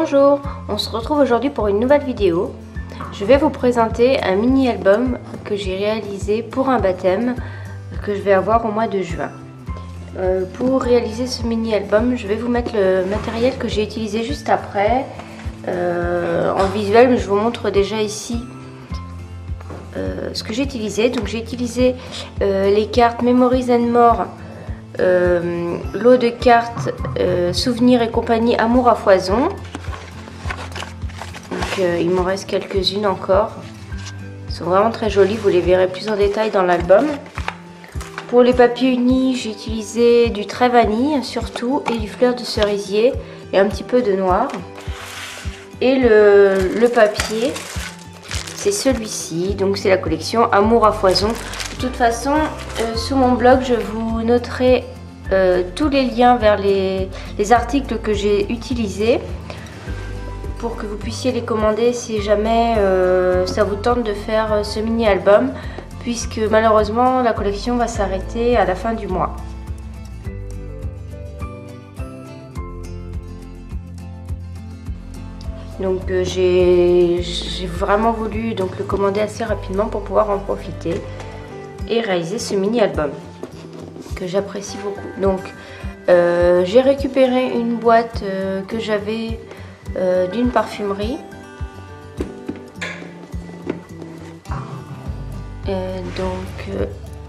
Bonjour, on se retrouve aujourd'hui pour une nouvelle vidéo. Je vais vous présenter un mini-album que j'ai réalisé pour un baptême que je vais avoir au mois de juin. Pour réaliser ce mini-album, je vais vous mettre le matériel que j'ai utilisé juste après en visuel, mais je vous montre déjà ici ce que j'ai utilisé. Donc j'ai utilisé les cartes Memories and More, lot de cartes Souvenirs et compagnie Amour à foison. Donc il m'en reste quelques-unes encore. Elles sont vraiment très jolies, vous les verrez plus en détail dans l'album. Pour les papiers unis, j'ai utilisé du trait vanille surtout et du fleur de cerisier et un petit peu de noir. Et le papier, c'est celui-ci, donc c'est la collection Amour à foison. De toute façon, sur mon blog, je vous noterai tous les liens vers les articles que j'ai utilisés pour que vous puissiez les commander si jamais ça vous tente de faire ce mini-album, puisque malheureusement la collection va s'arrêter à la fin du mois. Donc j'ai vraiment voulu le commander assez rapidement pour pouvoir en profiter et réaliser ce mini-album que j'apprécie beaucoup. Donc j'ai récupéré une boîte que j'avais d'une parfumerie.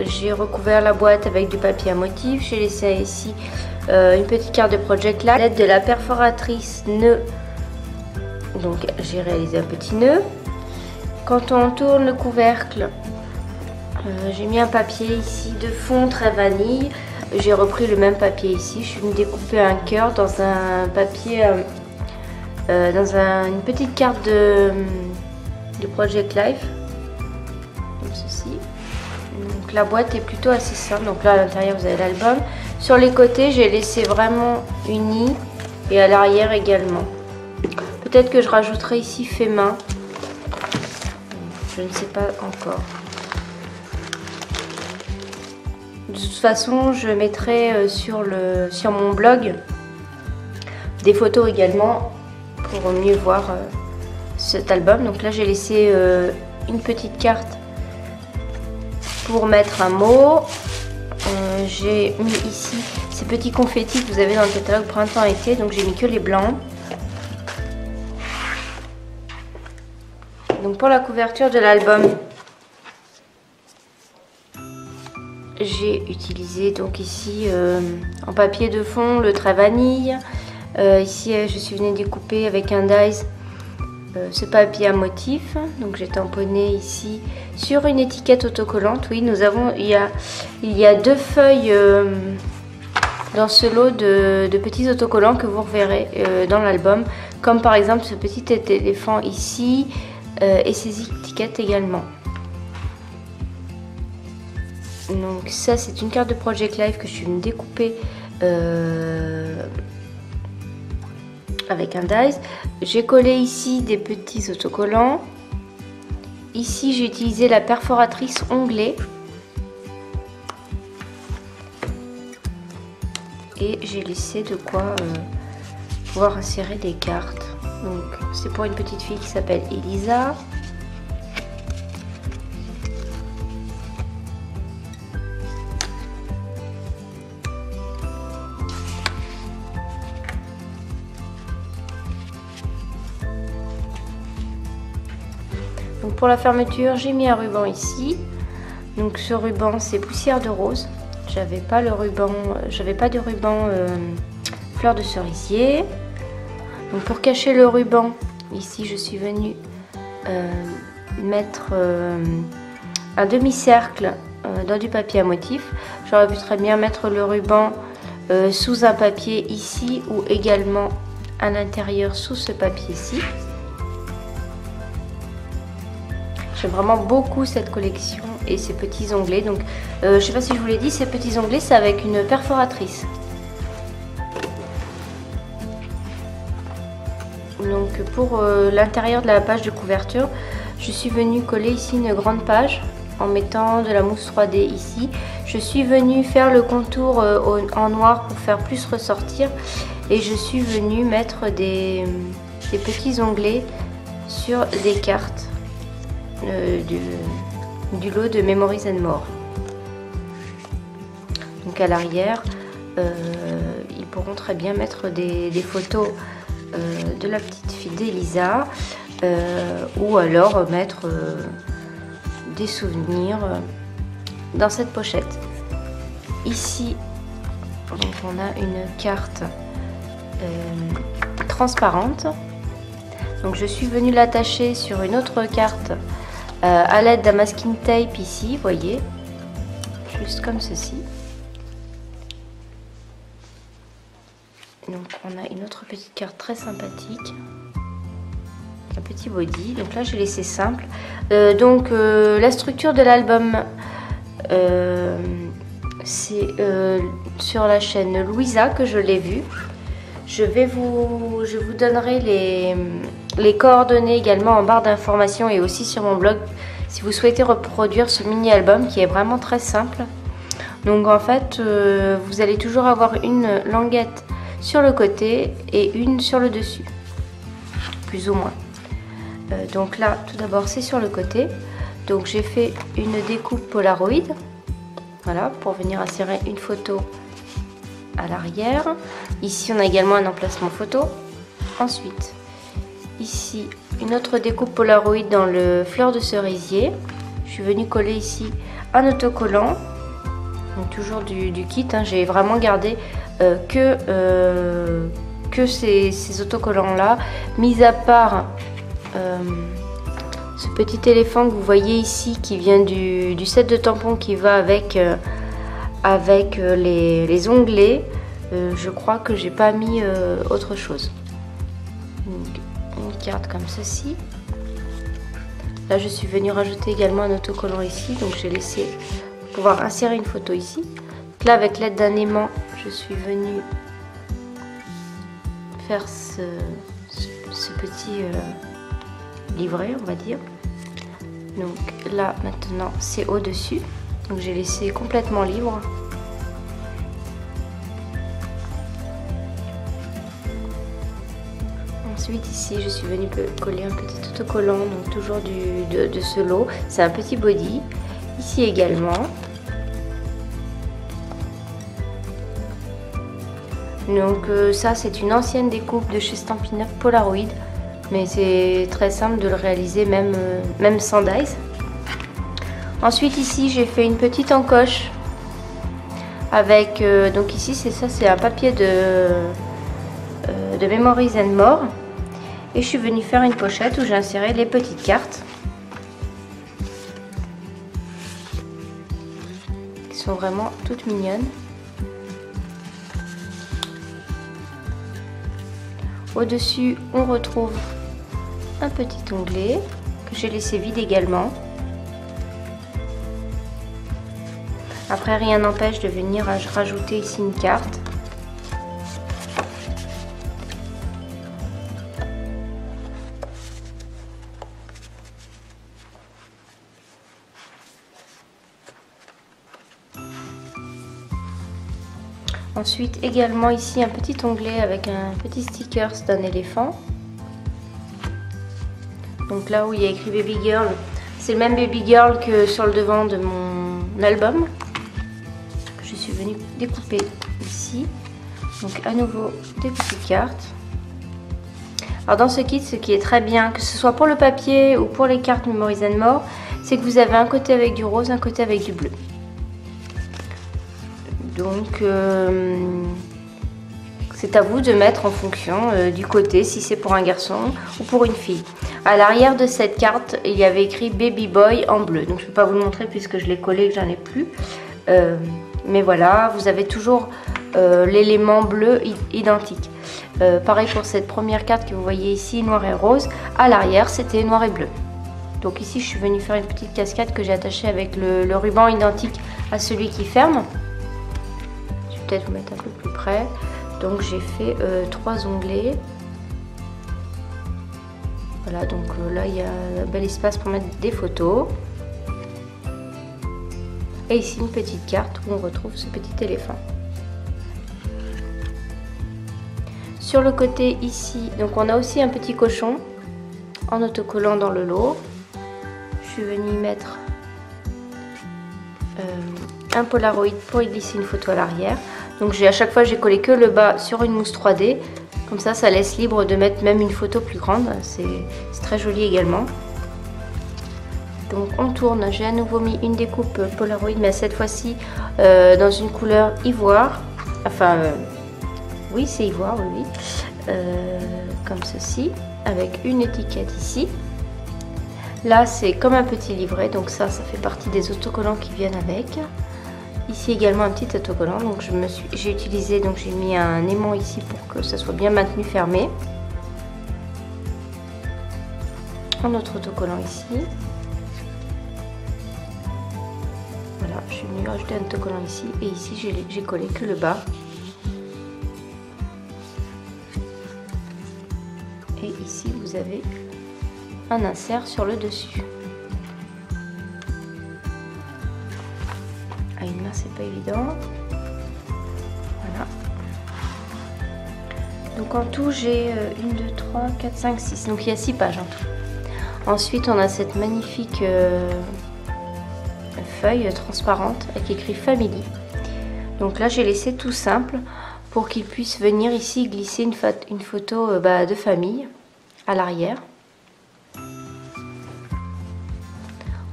J'ai recouvert la boîte avec du papier à motif. J'ai laissé ici une petite carte de Project Life, l'aide de la perforatrice nœud. Donc j'ai réalisé un petit nœud. Quand on tourne le couvercle, j'ai mis un papier ici de fond très vanille. J'ai repris le même papier ici. Je suis venue découper un cœur dans un papier, une petite carte de Project Life, comme ceci. Donc la boîte est plutôt assez simple. Donc là à l'intérieur vous avez l'album. Sur les côtés j'ai laissé vraiment uni et à l'arrière également. Peut-être que je rajouterai ici fait main. Je ne sais pas encore. De toute façon, je mettrai sur mon blog des photos également pour mieux voir cet album. Donc là, j'ai laissé une petite carte pour mettre un mot. J'ai mis ici ces petits confettis que vous avez dans le catalogue printemps-été. Donc j'ai mis que les blancs. Donc pour la couverture de l'album, j'ai utilisé donc ici en papier de fond le trait vanille. Ici je suis venue découper avec un dies ce papier à motif. Donc j'ai tamponné ici sur une étiquette autocollante. Oui, il y a deux feuilles dans ce lot de petits autocollants que vous reverrez dans l'album, comme par exemple ce petit éléphant ici. Et ces étiquettes également. Donc ça c'est une carte de Project Life que je suis venue découper avec un dies. J'ai collé ici des petits autocollants. Ici j'ai utilisé la perforatrice onglée. Et j'ai laissé de quoi pouvoir insérer des cartes. Donc c'est pour une petite fille qui s'appelle Elisa. Donc pour la fermeture, j'ai mis un ruban ici. Donc ce ruban c'est poussière de rose. J'avais pas de ruban fleur de cerisier. Donc pour cacher le ruban, ici je suis venue mettre un demi-cercle dans du papier à motif. J'aurais pu très bien mettre le ruban sous un papier ici ou également à l'intérieur sous ce papier-ci. J'aime vraiment beaucoup cette collection et ces petits onglets. Donc je ne sais pas si je vous l'ai dit, ces petits onglets c'est avec une perforatrice. Donc pour l'intérieur de la page de couverture, je suis venue coller ici une grande page en mettant de la mousse 3D ici. Je suis venue faire le contour en noir pour faire plus ressortir et je suis venue mettre des des petits onglets sur des cartes du lot de Memories and More. Donc à l'arrière, ils pourront très bien mettre des photos de la petite fille d'Elisa ou alors mettre des souvenirs dans cette pochette. Ici, donc on a une carte transparente. Donc je suis venue l'attacher sur une autre carte à l'aide d'un masking tape ici, vous voyez, juste comme ceci. Donc on a une autre petite carte très sympathique, un petit body. Donc là j'ai laissé simple. La structure de l'album, c'est sur la chaîne Louisa que je l'ai vu. Je vous donnerai les coordonnées également en barre d'informations et aussi sur mon blog si vous souhaitez reproduire ce mini album qui est vraiment très simple. Donc en fait vous allez toujours avoir une languette sur le côté et une sur le dessus, plus ou moins. Donc là tout d'abord c'est sur le côté. Donc j'ai fait une découpe Polaroid, voilà, pour venir insérer une photo à l'arrière. Ici on a également un emplacement photo. Ensuite ici une autre découpe Polaroid dans le fleur de cerisier. Je suis venue coller ici un autocollant, donc toujours du kit, hein. J'ai vraiment gardé que ces autocollants là, mis à part ce petit éléphant que vous voyez ici qui vient du set de tampons qui va avec les onglets. Je crois que j'ai pas mis autre chose. Donc, une carte comme ceci. Là je suis venue rajouter également un autocollant ici, donc j'ai laissé pouvoir insérer une photo ici. Donc là avec l'aide d'un aimant je suis venue faire ce petit livret, on va dire. Donc là maintenant c'est au dessus, donc j'ai laissé complètement libre. Ensuite ici je suis venue coller un petit autocollant, donc toujours de ce lot. C'est un petit body. Ici également. Donc ça c'est une ancienne découpe de chez Stampin' Up Polaroid. Mais c'est très simple de le réaliser même sans dies. Ensuite ici j'ai fait une petite encoche avec donc ici c'est un papier de Memories and More. Et je suis venue faire une pochette où j'ai inséré les petites cartes qui sont vraiment toutes mignonnes. Au-dessus, on retrouve un petit onglet que j'ai laissé vide également. Après, rien n'empêche de venir rajouter ici une carte. Ensuite également ici un petit onglet avec un petit sticker d'un éléphant. Donc là où il y a écrit Baby Girl, c'est le même Baby Girl que sur le devant de mon album. Je suis venue découper ici. Donc à nouveau des petites cartes. Alors dans ce kit, ce qui est très bien, que ce soit pour le papier ou pour les cartes Memories and More, c'est que vous avez un côté avec du rose, un côté avec du bleu. Donc c'est à vous de mettre en fonction du côté, si c'est pour un garçon ou pour une fille. À l'arrière de cette carte, il y avait écrit Baby Boy en bleu. Donc je ne peux pas vous le montrer puisque je l'ai collé et que j'en ai plus. Mais voilà, vous avez toujours l'élément bleu identique. Pareil pour cette première carte que vous voyez ici, noir et rose. À l'arrière, c'était noir et bleu. Donc ici, je suis venue faire une petite cascade que j'ai attachée avec le ruban identique à celui qui ferme. Peut-être vous mettre un peu plus près. Donc j'ai fait 3 onglets. Voilà, donc là il y a un bel espace pour mettre des photos. Et ici une petite carte où on retrouve ce petit éléphant. Sur le côté ici, donc on a aussi un petit cochon en autocollant dans le lot. Je suis venue y mettre un Polaroid pour y glisser une photo à l'arrière. Donc à chaque fois j'ai collé que le bas sur une mousse 3D. Comme ça laisse libre de mettre même une photo plus grande. C'est très joli également. Donc on tourne, j'ai à nouveau mis une découpe Polaroid, mais cette fois-ci dans une couleur ivoire. Enfin, oui c'est ivoire, oui. Comme ceci, avec une étiquette ici. Là c'est comme un petit livret, donc ça fait partie des autocollants qui viennent avec. Ici également un petit autocollant, donc j'ai utilisé, donc j'ai mis un aimant ici pour que ça soit bien maintenu fermé. Un autre autocollant ici. Voilà, je suis venue rajouter un autocollant ici et ici j'ai collé que le bas. Et ici vous avez un insert sur le dessus. À une main c'est pas évident. Voilà. Donc en tout j'ai 1, 2, 3, 4, 5, 6. Donc il y a 6 pages en tout. Ensuite on a cette magnifique feuille transparente avec écrit Family. Donc là j'ai laissé tout simple pour qu'il puisse venir ici glisser une photo de famille à l'arrière.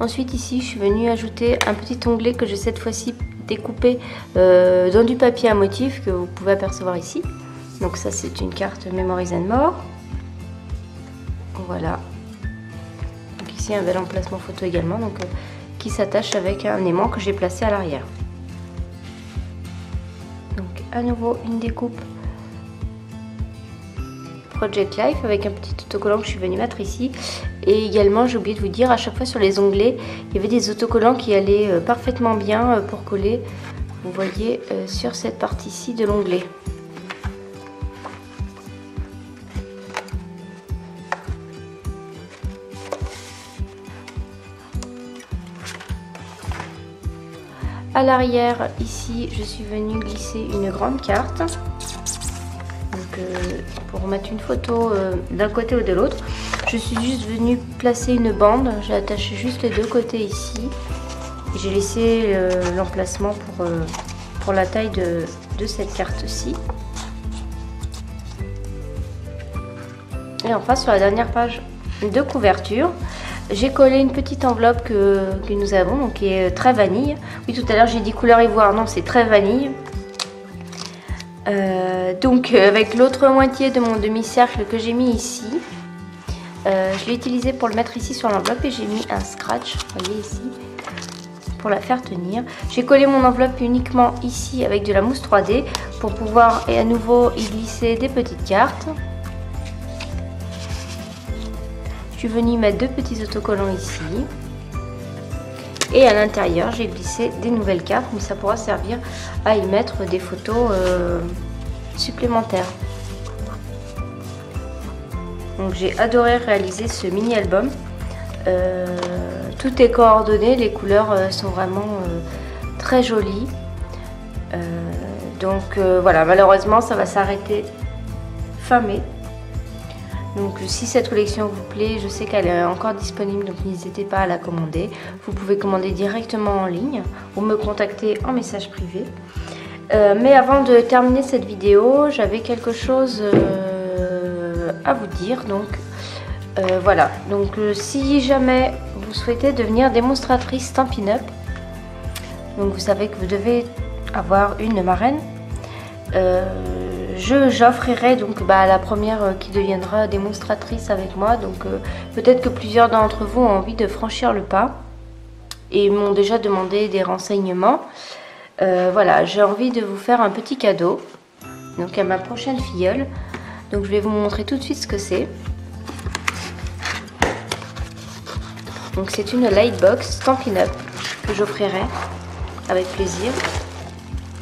Ensuite ici je suis venue ajouter un petit onglet que j'ai cette fois-ci découpé dans du papier à motif que vous pouvez apercevoir ici. Donc ça c'est une carte Memories and More. Voilà. Donc ici un bel emplacement photo également, donc qui s'attache avec un aimant que j'ai placé à l'arrière. Donc à nouveau une découpe Project Life avec un petit autocollant que je suis venue mettre ici. Et également j'ai oublié de vous dire, à chaque fois sur les onglets il y avait des autocollants qui allaient parfaitement bien pour coller, vous voyez, sur cette partie-ci de l'onglet. À l'arrière ici je suis venue glisser une grande carte. Pour mettre une photo d'un côté ou de l'autre, je suis juste venue placer une bande, j'ai attaché juste les deux côtés ici et j'ai laissé l'emplacement pour la taille de cette carte-ci. Et enfin sur la dernière page de couverture, j'ai collé une petite enveloppe que nous avons, donc qui est très vanille. Oui, tout à l'heure j'ai dit couleur ivoire, non c'est très vanille. Donc avec l'autre moitié de mon demi-cercle que j'ai mis ici, je l'ai utilisé pour le mettre ici sur l'enveloppe et j'ai mis un scratch, vous voyez ici, pour la faire tenir. J'ai collé mon enveloppe uniquement ici avec de la mousse 3D pour pouvoir à nouveau y glisser des petites cartes. Je suis venue mettre deux petits autocollants ici. Et à l'intérieur, j'ai glissé des nouvelles cartes, mais ça pourra servir à y mettre des photos supplémentaires. Donc j'ai adoré réaliser ce mini album. Tout est coordonné, les couleurs sont vraiment très jolies. Voilà, malheureusement ça va s'arrêter fin mai. Donc si cette collection vous plaît, je sais qu'elle est encore disponible, donc n'hésitez pas à la commander. Vous pouvez commander directement en ligne ou me contacter en message privé. Mais avant de terminer cette vidéo, j'avais quelque chose à vous dire. Donc voilà, donc si jamais vous souhaitez devenir démonstratrice Stampin' Up, donc vous savez que vous devez avoir une marraine. J'offrirai donc la première qui deviendra démonstratrice avec moi. Donc peut-être que plusieurs d'entre vous ont envie de franchir le pas et m'ont déjà demandé des renseignements. Voilà, j'ai envie de vous faire un petit cadeau donc à ma prochaine filleule. Donc je vais vous montrer tout de suite ce que c'est. Donc c'est une Lightbox Stampin' Up que j'offrirai avec plaisir.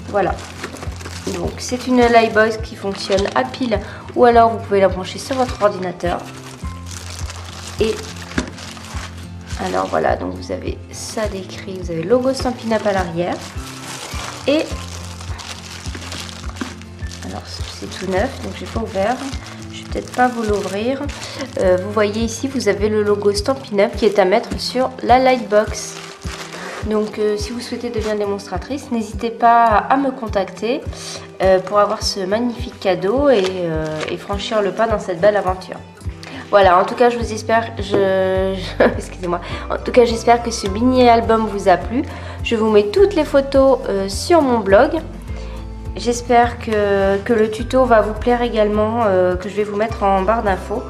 Voilà. Donc c'est une Lightbox qui fonctionne à pile ou alors vous pouvez la brancher sur votre ordinateur. Et alors voilà, donc vous avez ça décrit, vous avez le logo Stampin' Up à l'arrière. Et Alors c'est tout neuf, donc j'ai pas ouvert. Je vais peut-être pas vous l'ouvrir. Vous voyez ici, vous avez le logo Stampin' Up qui est à mettre sur la Lightbox. Donc si vous souhaitez devenir démonstratrice, n'hésitez pas à me contacter pour avoir ce magnifique cadeau et franchir le pas dans cette belle aventure. Voilà, en tout cas, excusez-moi. En tout cas, j'espère que ce mini-album vous a plu. Je vous mets toutes les photos sur mon blog. J'espère que le tuto va vous plaire également, que je vais vous mettre en barre d'infos.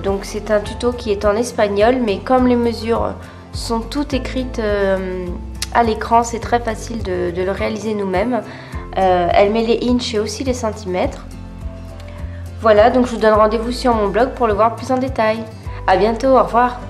Donc, c'est un tuto qui est en espagnol, mais comme les mesures sont toutes écrites à l'écran, c'est très facile de le réaliser nous-mêmes. Elle met les inches et aussi les centimètres. Voilà, donc je vous donne rendez-vous sur mon blog pour le voir plus en détail. À bientôt, au revoir.